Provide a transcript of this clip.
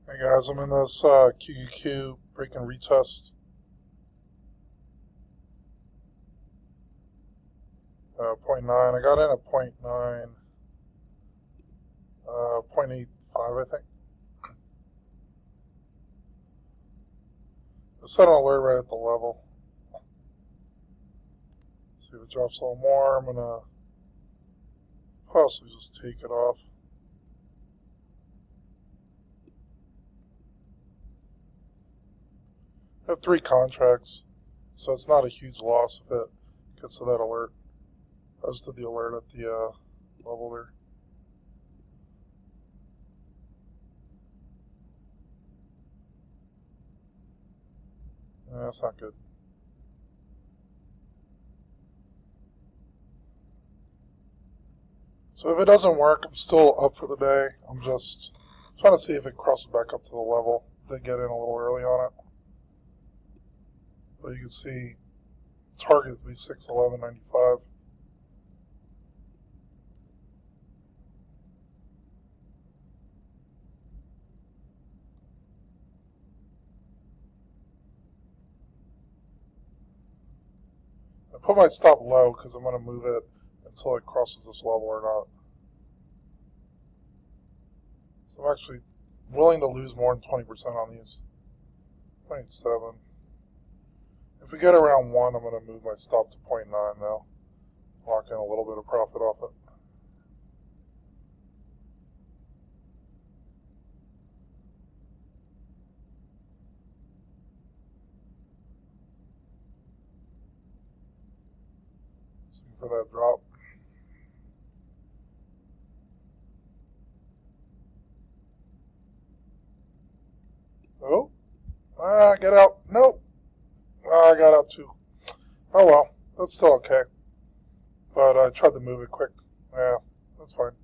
Hey guys, I'm in this QQQ break and retest. 0.9. I got in at 0.9, 0.85, I think. I set an alert right at the level. See if it drops a little more. I'm gonna possibly just take it off. I have 3 contracts, so it's not a huge loss if it gets to that alert. I just did the alert at the level there. That's not good. So if it doesn't work, I'm still up for the day. I'm just trying to see if it crosses back up to the level. Did get in a little early on it. But you can see target is to be 611.95. I put my stop low because I'm going to move it until it crosses this level or not. So I'm actually willing to lose more than 20% on these. 0.7. If we get around 1, I'm going to move my stop to 0.9 now. Lock in a little bit of profit off it. Looking for that drop. Oh, get out. Nope. I got out too. Oh well, that's still okay. But I tried to move it quick. Yeah, that's fine.